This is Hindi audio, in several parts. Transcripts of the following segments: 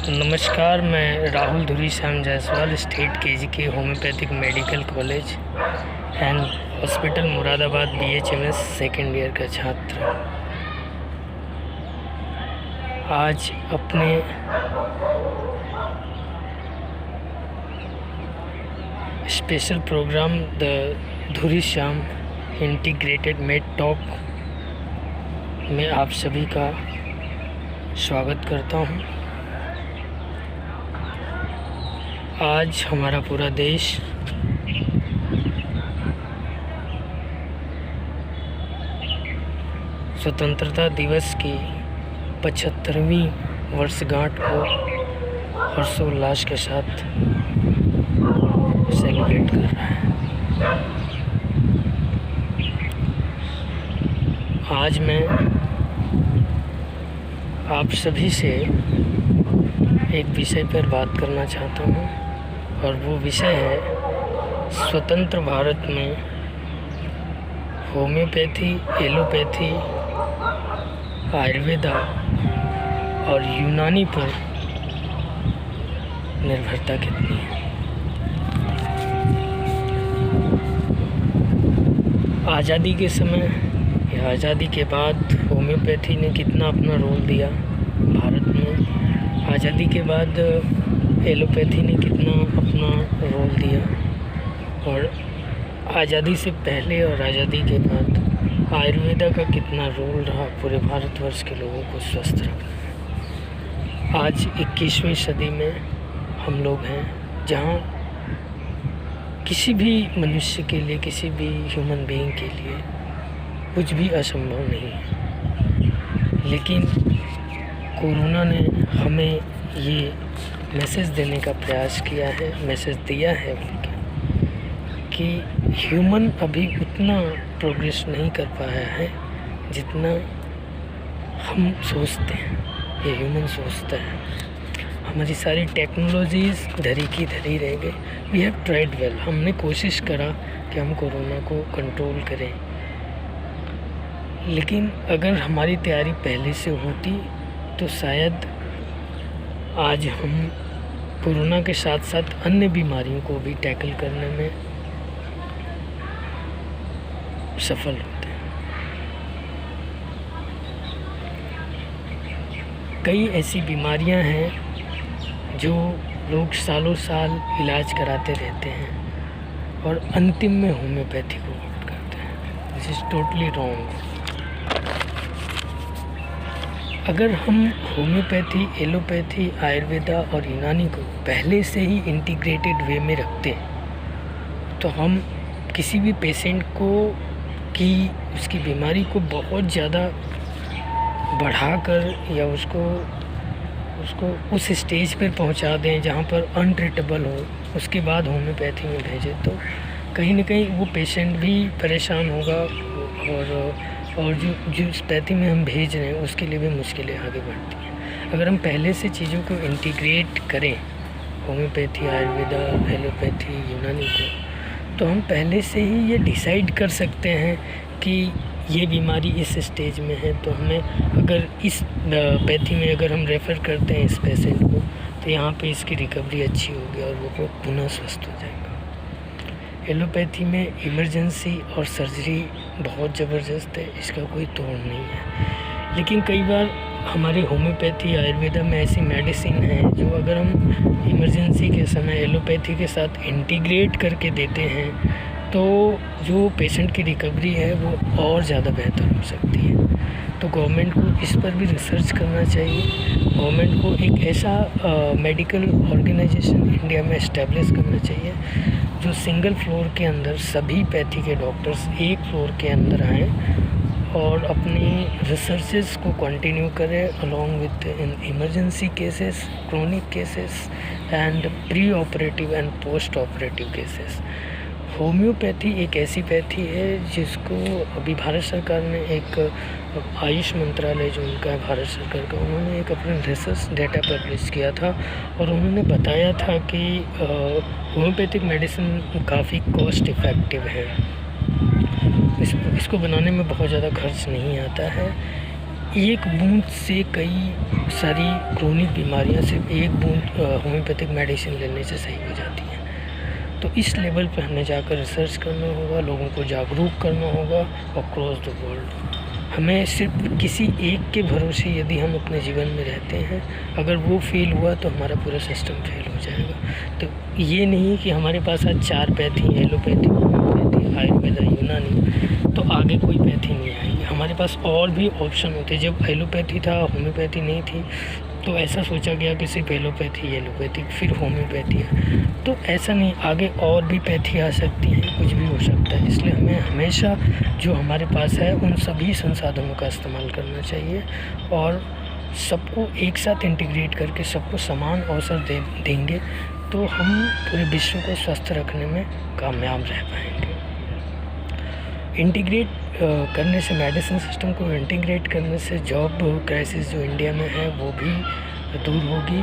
नमस्कार, मैं Rahul Dhuri Shyam Jaiswal, state KGK homoeopathic medical college and hospital Moradabad BHMS second year का छात्र। आज अपने स्पेशल प्रोग्राम द धुरी श्याम इंटीग्रेटेड मेड टॉक में आप सभी का स्वागत करता हूं। आज हमारा पूरा देश स्वतंत्रता दिवस की 75वीं वर्षगांठ को हर्षोल्लास के साथ सेलिब्रेट कर रहा है। आज मैं आप सभी से एक विषय पर बात करना चाहता हूँ और वो विषय है स्वतंत्र भारत में होम्योपैथी, एलोपैथी, आयुर्वेदा और यूनानी पर निर्भरता कितनी है। आज़ादी के समय या आज़ादी के बाद होम्योपैथी ने कितना अपना रोल दिया भारत में, आज़ादी के बाद एलोपैथी ने कितना अपना रोल दिया, और आज़ादी से पहले और आज़ादी के बाद आयुर्वेदा का कितना रोल रहा पूरे भारतवर्ष के लोगों को स्वस्थ रखने में। आज 21वीं सदी में हम लोग हैं जहाँ किसी भी मनुष्य के लिए, किसी भी ह्यूमन बीइंग के लिए कुछ भी असंभव नहीं है। लेकिन कोरोना ने हमें ये मैसेज देने का प्रयास किया है, मैसेज दिया है कि ह्यूमन अभी उतना प्रोग्रेस नहीं कर पाया है जितना हम सोचते हैं। ये ह्यूमन सोचता है। हमारी सारी टेक्नोलॉजीज़ धरी की धरी रह गई। वी हैव ट्राइड वेल, हमने कोशिश करा कि हम कोरोना को कंट्रोल करें, लेकिन अगर हमारी तैयारी पहले से होती तो शायद आज हम कोरोना के साथ साथ अन्य बीमारियों को भी टैकल करने में सफल होते हैं। कई ऐसी बीमारियां हैं जो लोग सालों साल इलाज कराते रहते हैं और अंतिम में होम्योपैथी को ऑप्ट करते हैं। This is totally wrong. अगर हम होम्योपैथी, एलोपैथी, आयुर्वेदा और यूनानी को पहले से ही इंटीग्रेटेड वे में रखते तो हम किसी भी पेशेंट को उसकी बीमारी को बहुत ज़्यादा बढ़ाकर या उसको उस स्टेज पर पहुंचा दें जहां पर अनट्रीटेबल हो, उसके बाद होम्योपैथी में भेजें तो कहीं ना कहीं वो पेशेंट भी परेशान होगा और जो पैथी में हम भेज रहे हैं उसके लिए भी मुश्किलें आगे बढ़ती हैं। अगर हम पहले से चीज़ों को इंटीग्रेट करें, होम्योपैथी, आयुर्वेदा, एलोपैथी, यूनानी को, तो हम पहले से ही ये डिसाइड कर सकते हैं कि ये बीमारी इस स्टेज में है, तो हमें अगर इस पैथी में अगर हम रेफ़र करते हैं इस पेशेंट को तो यहाँ पे इसकी रिकवरी अच्छी होगी और वो पुनः स्वस्थ हो जाएगा। एलोपैथी में इमरजेंसी और सर्जरी बहुत ज़बरदस्त है, इसका कोई तोड़ नहीं है। लेकिन कई बार हमारे होम्योपैथी, आयुर्वेदा में ऐसी मेडिसिन है जो अगर हम इमरजेंसी के समय एलोपैथी के साथ इंटीग्रेट करके देते हैं तो जो पेशेंट की रिकवरी है वो और ज़्यादा बेहतर हो सकती है। तो गवर्नमेंट को इस पर भी रिसर्च करना चाहिए। गवर्नमेंट को एक ऐसा मेडिकल ऑर्गेनाइजेशन इंडिया में इस्टेब्लिश करना चाहिए जो सिंगल फ्लोर के अंदर सभी पैथी के डॉक्टर्स एक फ्लोर के अंदर आएँ और अपनी रिसर्चेस को कंटिन्यू करें along with emergency cases, chronic cases and pre operative and post operative cases. Homeopathy एक ऐसी पैथी है जिसको अभी भारत सरकार ने एक आयुष मंत्रालय जो उनका है भारत सरकार का, उन्होंने एक अपना रिसर्च डेटा पब्लिश किया था और उन्होंने बताया था कि होम्योपैथिक मेडिसिन काफ़ी कॉस्ट इफ़ेक्टिव है। इसको बनाने में बहुत ज़्यादा खर्च नहीं आता है। एक बूंद से कई सारी क्रोनिक बीमारियां सिर्फ एक बूंद होम्योपैथिक मेडिसिन लेने से सही हो जाती हैं। तो इस लेवल पे हमें जाकर रिसर्च करना होगा, लोगों को जागरूक करना होगा अक्रॉस द वर्ल्ड। हमें सिर्फ किसी एक के भरोसे यदि हम अपने जीवन में रहते हैं, अगर वो फेल हुआ तो हमारा पूरा सिस्टम फेल हो जाएगा। तो ये नहीं कि हमारे पास आज 4 पैथी, एलोपैथी, होम्योपैथी, आयुर्वेदा, यूनानी, तो आगे कोई पैथी नहीं आएगी। हमारे पास और भी ऑप्शन होते। जब एलोपैथी था, होम्योपैथी नहीं थी, तो ऐसा सोचा गया कि सिर्फ एलोपैथी फिर होम्योपैथी है। तो ऐसा नहीं, आगे और भी पैथी आ सकती हैं, कुछ भी हो सकता है। इसलिए हमें हमेशा जो हमारे पास है उन सभी संसाधनों का इस्तेमाल करना चाहिए और सबको एक साथ इंटीग्रेट करके सबको समान अवसर देंगे तो हम पूरे विश्व को स्वस्थ रखने में कामयाब रह पाएंगे। इंटीग्रेट करने से, मेडिसिन सिस्टम को इंटीग्रेट करने से जॉब क्राइसिस जो इंडिया में है वो भी दूर होगी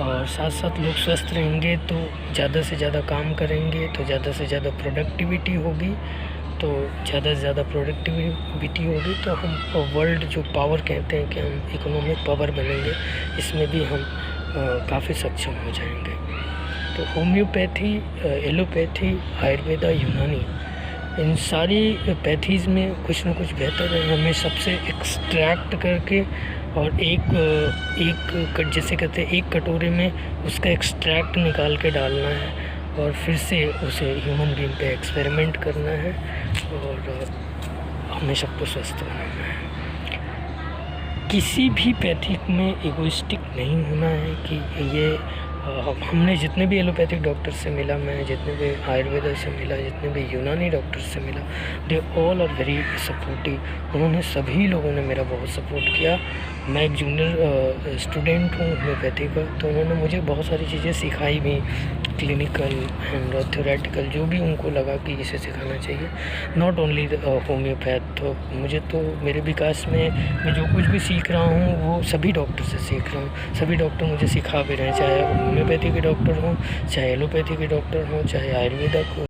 और साथ साथ लोग स्वस्थ रहेंगे तो ज़्यादा से ज़्यादा काम करेंगे तो ज़्यादा से ज़्यादा प्रोडक्टिविटी होगी, तो ज़्यादा से ज़्यादा प्रोडक्टिविटी होगी तो हम वर्ल्ड जो पावर कहते हैं कि हम इकोनॉमिक पावर बनेंगे, इसमें भी हम काफ़ी सक्षम हो जाएंगे। तो होम्योपैथी, एलोपैथी, आयुर्वेदा, यूनानी, इन सारी पैथीज़ में कुछ न कुछ बेहतर है। हमें सबसे एक्सट्रैक्ट करके और एक जैसे कहते हैं एक कटोरे में उसका एक्सट्रैक्ट निकाल के डालना है और फिर से उसे ह्यूमन बीइंग पे एक्सपेरिमेंट करना है और हमें सबको स्वस्थ बनाना है। किसी भी पैथिक में इगोइस्टिक नहीं होना है कि ये हमने जितने भी एलोपैथिक डॉक्टर से मिला, मैं जितने भी आयुर्वेदा से मिला, जितने भी यूनानी डॉक्टर से मिला, they all are very supportive. उन्होंने सभी लोगों ने मेरा बहुत सपोर्ट किया। मैं एक जूनियर स्टूडेंट हूँ होम्योपैथी का, तो उन्होंने मुझे बहुत सारी चीज़ें सिखाई भी, क्लिनिकल एंड थ्योरेटिकल, जो भी उनको लगा कि इसे सिखाना चाहिए। नॉट ओनली होम्योपैथ, तो मुझे तो मेरे विकास में मैं जो कुछ भी सीख रहा हूँ वो सभी डॉक्टर से सीख रहा हूँ। सभी डॉक्टर मुझे सिखा भी रहे हैं, चाहे होम्योपैथी के डॉक्टर हों, चाहे एलोपैथी के डॉक्टर हों, चाहे आयुर्वेदा को